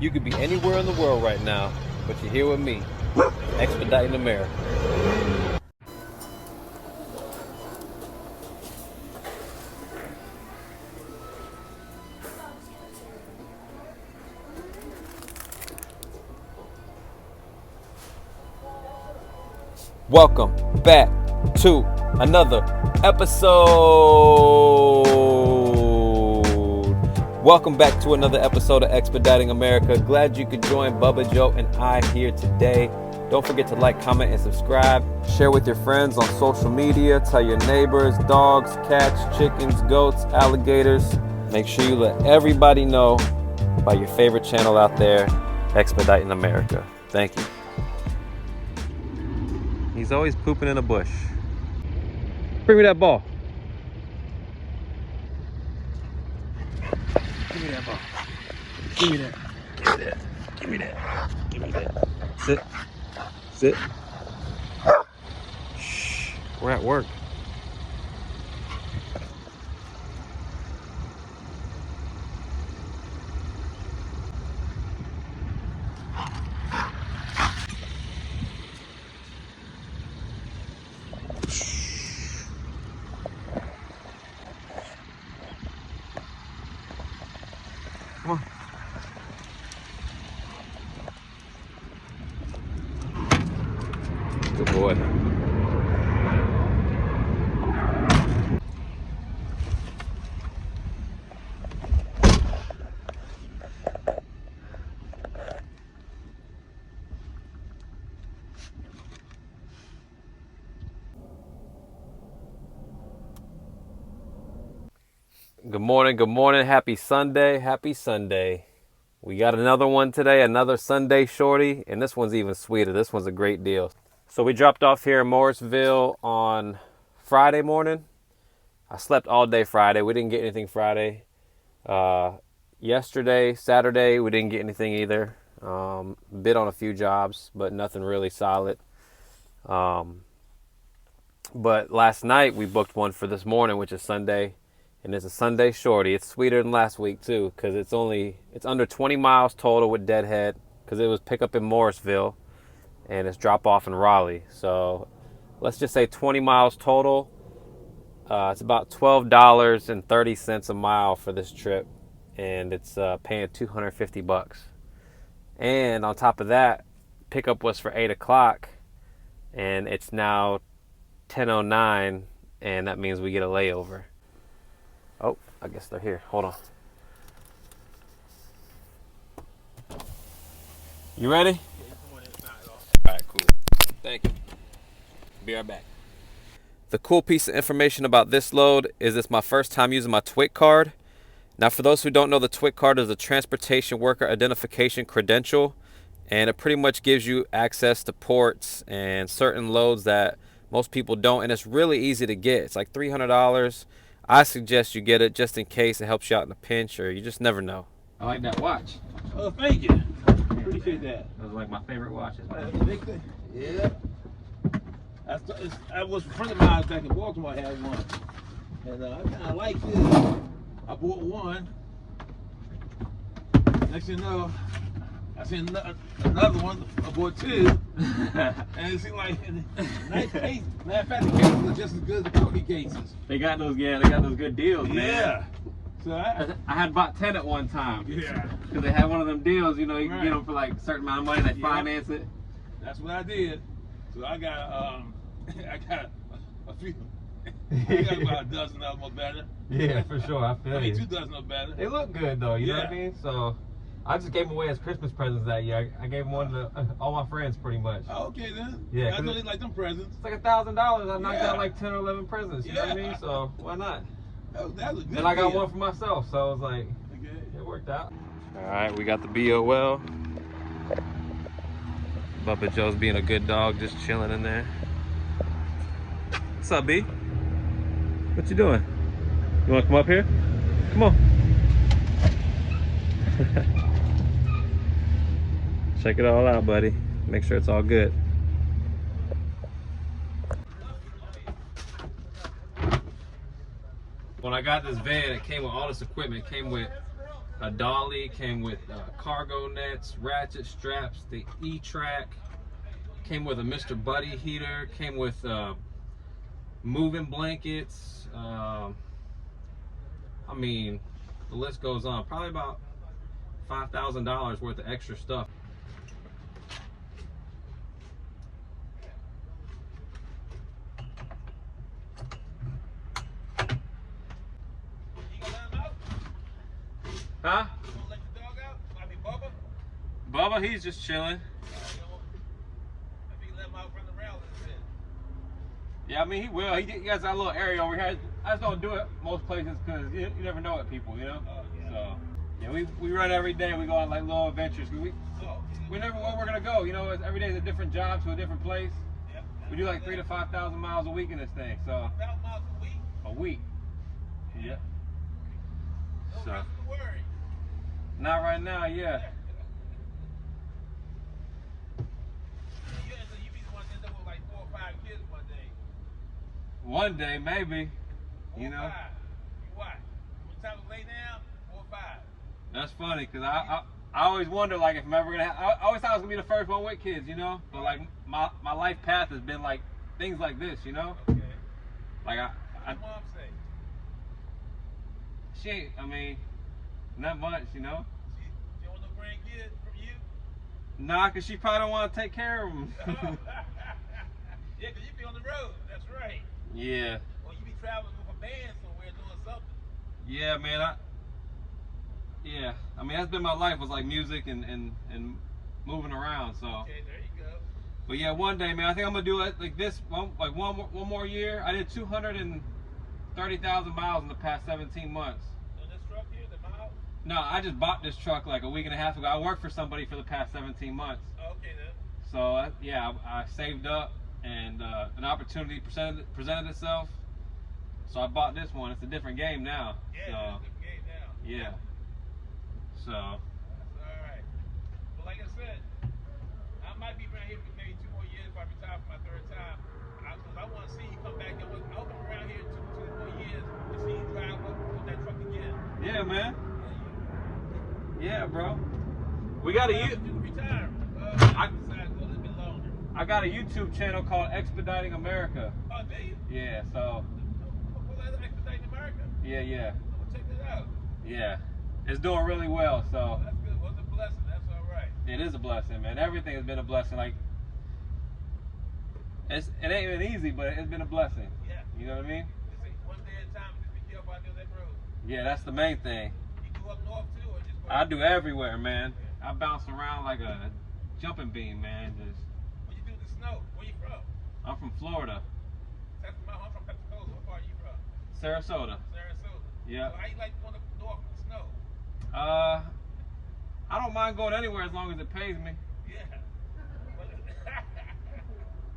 You could be anywhere in the world right now, but you're here with me, Expediting America. Welcome back to another episode. Welcome back to another episode of Expediting America. Glad you could join Bubba Joe and I here today. Don't forget to like, comment, and subscribe. Share with your friends on social media. Tell your neighbors, dogs, cats, chickens, goats, alligators. Make sure you let everybody know about your favorite channel out there, Expediting America. Thank you. He's always pooping in a bush. Bring me that ball. Give me that ball. Give me that. Give me that. Give me that. Give me that. Sit. Sit. Shh. We're at work. Come on. Good boy. Good morning, good morning. Happy Sunday, happy Sunday. We got another one today, another Sunday shorty, and this one's even sweeter. This one's a great deal. So we dropped off here in Morrisville on Friday morning. I slept all day Friday. We didn't get anything Friday. Yesterday, Saturday, we didn't get anything either. Bid on a few jobs, but nothing really solid. But last night we booked one for this morning, which is Sunday. And it's a Sunday shorty. It's sweeter than last week too, because it's under 20 miles total with Deadhead, because it was pick up in Morrisville and it's drop off in Raleigh. So let's just say 20 miles total. It's about $12.30 a mile for this trip, and it's paying $250. And on top of that, pickup was for 8 o'clock, and it's now 10:09, and that means we get a layover. Oh, I guess they're here. Hold on. You ready? All right, cool. Thank you. Be right back. The cool piece of information about this load is it's my first time using my Twic card. Now, for those who don't know, the Twic card is a transportation worker identification credential, and it pretty much gives you access to ports and certain loads that most people don't, and it's really easy to get. It's like $300. I suggest you get it just in case it helps you out in a pinch, or you just never know. I like that watch. Oh, thank you. Appreciate that. Those are like my favorite watches, man. Yeah. I was a friend of mine back in Baltimore. I had one, and I kind of like this. I bought one. Next thing you know, I seen another one. I bought two, and it seemed like nice case. Matter of fact, the cases are just as good as the cookie cases. They got those good deals, man. Yeah. So I had bought 10 at one time. Yeah. Because they had one of them deals, you know, you can get them for like a certain amount of money, they finance it. That's what I did. So I got a few. I got about a dozen of them or better. Yeah, for sure. I feel you. 2 dozen or better. They look good though, you know what I mean? So I just gave them away as Christmas presents that year. I gave them one to all my friends pretty much. Oh, okay then. Yeah, I know they like them presents. It's like $1,000. I knocked out like 10 or 11 presents, you know what I mean? So why not? That was a good And I got deal. one for myself, so I was like, Okay. it worked out. All right, we got the BOL. Bubba Joe's being a good dog, just chilling in there. What's up, B? What you doing? You want to come up here? Come on. Check it all out, buddy. Make sure it's all good. When I got this van, it came with all this equipment. It came with a dolly, came with cargo nets, ratchet straps, the E-track, came with a Mr. Buddy heater, came with moving blankets. I mean, the list goes on. Probably about $5,000 worth of extra stuff. Huh? You gonna let the dog out? I mean, Bubba? Bubba, he's just chilling. I think let him out run around a little bit. Yeah, I mean, he will. He has that little area over here. I just don't do it most places because you never know it, people, you know? Oh, yeah. So, yeah, we run every day. We go on like little adventures. We never know where we're going to go. You know, every day is a different job to a different place. Yep. We do like 3,000 to 5,000 miles a week in this thing. So 1,000 miles a week? a week. Yeah. No So reason to worry. not right now, yeah. You be the one that end up with like 4 or 5 kids one day. One day, maybe. 4 You or know. 5. You watch. When time to lay down, 4 or 5. That's funny because I always wonder like if I'm ever gonna. I always thought I was gonna be the first one with kids, you know. But like my life path has been like things like this, you know. Okay. Like What your mom say? she ain't. I mean, not much, you know. She don't want no grandkids from you? Nah, cause she probably don't want to take care of them. Yeah, because you be on the road. That's right. Yeah. Or you be traveling with a band somewhere doing something. Yeah, man. Yeah. I mean, that's been my life was like music and moving around. So. Okay, there you go. But yeah, one day, man, I think I'm gonna do it like this. One more year. I did 230,000 miles in the past 17 months. So this truck here, the miles? No, I just bought this truck like a week and a half ago. I worked for somebody for the past 17 months. Okay then. So yeah, I saved up and an opportunity presented itself. So I bought this one. It's a different game now. Yeah, it's a game now. Yeah. So. That's all right. But like I said, I might be around here for maybe 2 more years if I retire for my 3rd time. I want to see you come back. I'll come around here 2 more years to see you drive up on that truck again. Yeah, man. Yeah, bro. We Yeah, got you retire. I Decide to go a little bit longer. I got a YouTube channel called Expediting America. Oh, do you? Yeah. So. Well, that's Expediting America. Yeah. I'm gonna check that out. Yeah. It's doing really well. So. Oh, that's good. Well, it's a blessing. That's all right. It is a blessing, man. Everything has been a blessing. Like, it ain't been easy, but it's been a blessing. Yeah. You know what I mean? Just say one day at a time. Just be careful out there on that road. Yeah, that's the main thing. You go up north too, or just go? I do everywhere, man. I bounce around like a jumping bean, man. Just. What you do with the snow? Where you from? I'm from Florida, I'm from Pensacola. What part are you from? Sarasota. Sarasota. Yeah. So how you like going up north with the snow? I don't mind going anywhere as long as it pays me. Yeah.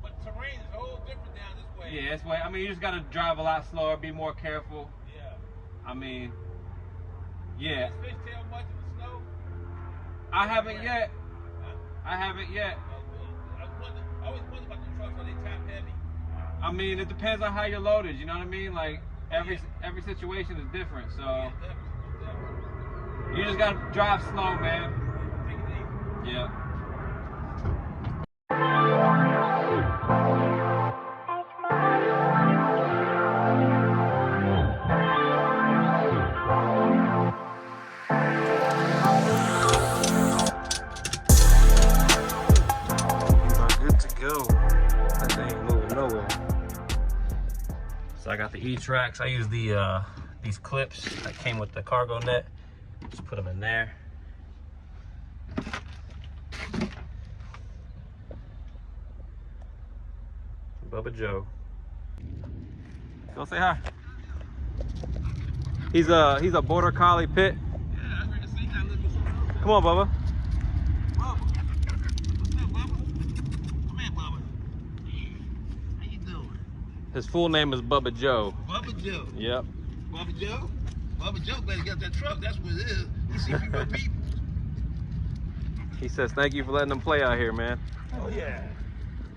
But terrain is a whole different down this way. Yeah, it's way. I mean, you just gotta drive a lot slower, be more careful. Yeah. I mean, yeah. Fish tail much in the snow? I haven't yet. Huh? I haven't yet. I always wonder about the trucks when they top heavy. I mean, it depends on how you're loaded. You know what I mean? Like every situation is different. So Yeah, definitely. you just gotta drive slow, man. Take it easy. Yeah. Good to go. That thing ain't moving nowhere. So I got the E-tracks. I use these clips that came with the cargo net. Just put them in there. Bubba Joe. Go say hi. He's a border collie pit. Yeah, I heard to say that a little bit. Come on, Bubba. Bubba. What's up, Bubba? Come here, Bubba. How you doing? His full name is Bubba Joe. Bubba Joe. Yep. Bubba Joe? Bubba Joe better get that truck. That's what it is. You see people, people. He says thank you for letting him play out here, man. Oh, yeah.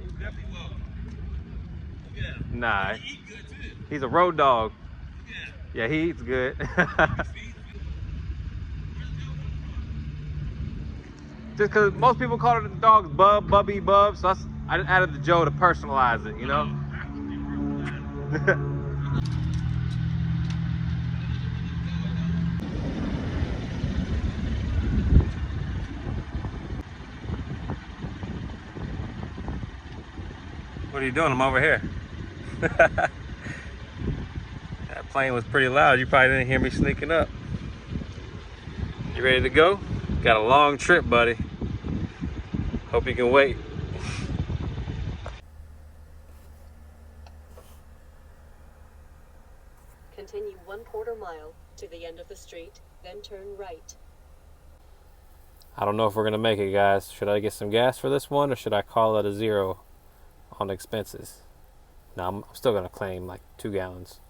He's definitely welcome. Yeah. Nah, He eat good, too. he's a road dog. Yeah. Yeah, he eats good. See? Where's Just because most people call the dogs Bub, Bubby, Bub, so I just added the Joe to personalize it, you know? What are you doing? I'm over here. That plane was pretty loud. You probably didn't hear me sneaking up. You ready to go? Got a long trip, buddy. Hope you can wait. Continue 1/4 mile to the end of the street, then turn right. I don't know if we're gonna make it, guys. Should I get some gas for this one, or should I call it a 0 on expenses? No, I'm still gonna claim like 2 gallons.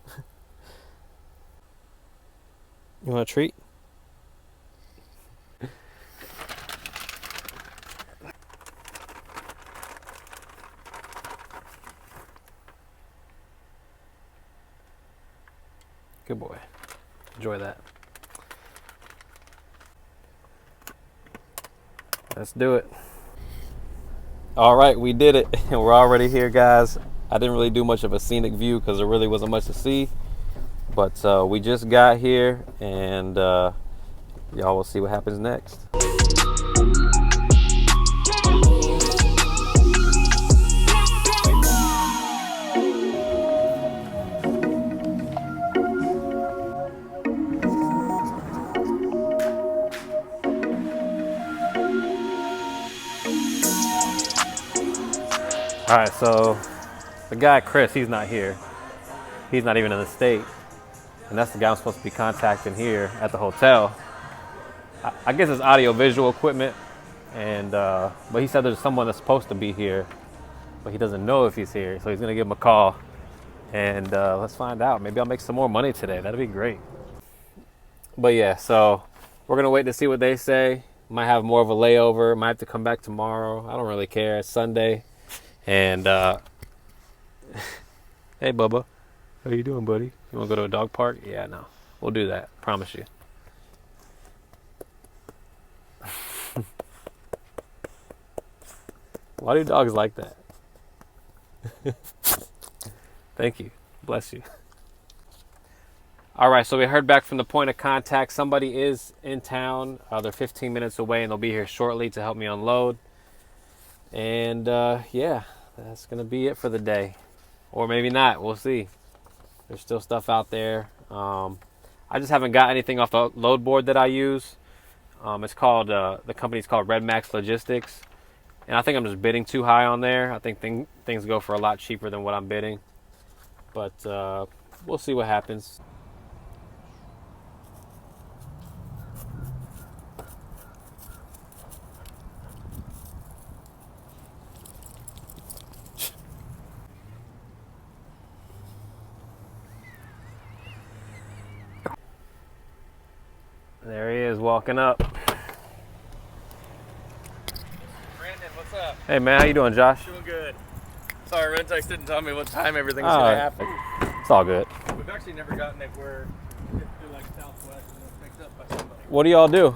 You want a treat? Good boy. Enjoy that. Let's do it. All right, we did it. We're already here, guys. I didn't really do much of a scenic view because there really wasn't much to see. But we just got here, and y'all will see what happens next. All right, so the guy, Chris, he's not here. He's not even in the state. And that's the guy I'm supposed to be contacting here at the hotel. I guess it's audio-visual equipment. And but he said there's someone that's supposed to be here, but he doesn't know if he's here. So he's gonna give him a call. And let's find out. Maybe I'll make some more money today. That'd be great. But yeah, so we're gonna wait to see what they say. Might have more of a layover. Might have to come back tomorrow. I don't really care. It's Sunday. And hey Bubba, how you doing, buddy? You want to go to a dog park? Yeah, no, we'll do that. Promise you. Why do dogs like that? Thank you. Bless you. All right, so we heard back from the point of contact. Somebody is in town. They're 15 minutes away, and they'll be here shortly to help me unload. And yeah, that's gonna be it for the day, or maybe not. We'll see. There's still stuff out there. I just haven't got anything off the load board that I use. It's called the company's called Red Max Logistics, and I think I'm just bidding too high on there. I think things go for a lot cheaper than what I'm bidding, but we'll see what happens. There he is, walking up. Brandon, what's up? Hey man, how you doing, Josh? Doing good. Sorry, Rentex didn't tell me what time everything's gonna happen. It's all good. We've actually never gotten it where it's through like Southwest and it's picked up by somebody. What do y'all do?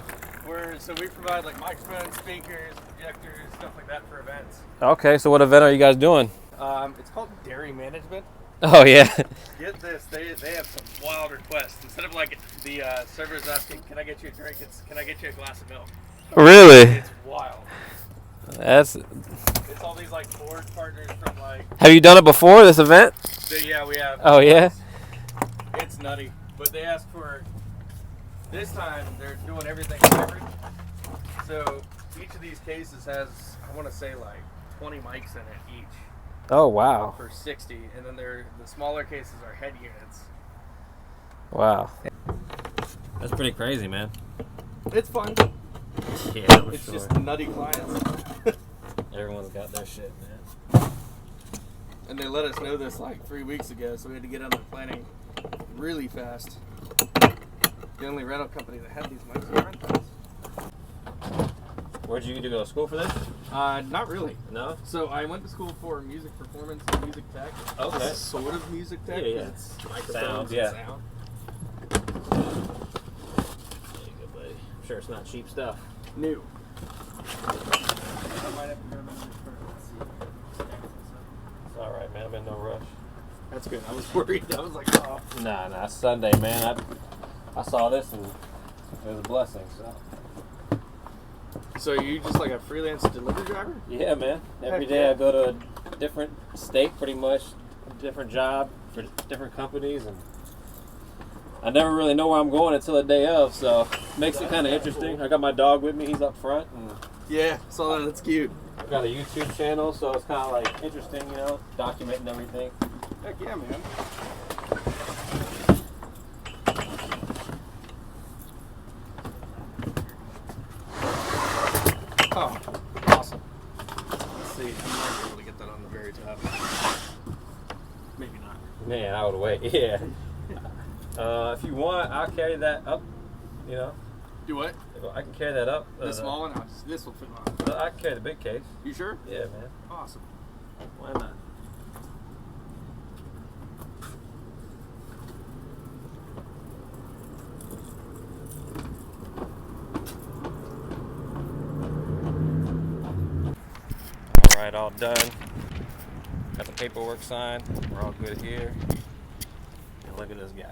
So we provide like microphones, speakers, projectors, stuff like that for events. Okay, so what event are you guys doing? It's called Dairy Management. Oh yeah. Get this, they have some wild requests. Instead of like the servers asking, "Can I get you a drink?" It's, "Can I get you a glass of milk?" Really? It's wild. It's all these like board partners from like. Have you done it before, this event? Yeah, we have. Oh yeah. It's nutty, but they asked for. This time they're doing everything separate. So each of these cases has, I want to say, like 20 mics in it each. Oh wow. For 60, and then the smaller cases are head units. Wow. That's pretty crazy, man. It's fun. Yeah, it's sure. Just nutty clients. Everyone's got their shit, man. And they let us know this like 3 weeks ago, so we had to get on the planning really fast. The only rental company that had these mics was Rentex. Where'd you go to school for this? Not really. No? So I went to school for music performance and music tech. Okay. Sort of music tech. Yeah, yeah. It's microphones Sound, and yeah. sound. There you go, buddy. I'm sure it's not cheap stuff. New. I might have to grab another shirt. Let's see. It's all right, man. I'm in no rush. That's good. I was worried. I was like, oh. Nah, it's Sunday, man. I saw this and it was a blessing. So you just like a freelance delivery driver? Yeah, man. Every Heck day yeah. I go to a different state, pretty much, a different job for different companies, and I never really know where I'm going until the day of. So it makes it kind of interesting. I got my dog with me. He's up front, and Yeah, saw that. That's cute. I've got a YouTube channel, so it's kind of like interesting, you know, documenting everything. Heck yeah, man. Oh, awesome. Let's see. I might be able to get that on the very top. Maybe not. Man, I would wait. Yeah. If you want, I'll carry that up. You know, Do what? I can carry that up. The small one? Oh, this will fit on. I can carry the big case. You sure? Yeah, man. Awesome. Why not? All right, all done. Got the paperwork signed. We're all good here. And look at this guy.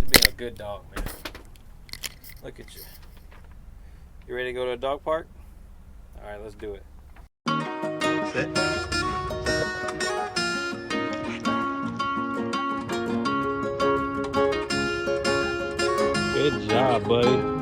He's being a good dog, man. Look at you. You ready to go to a dog park? All right, let's do it. Sit. Good job, buddy.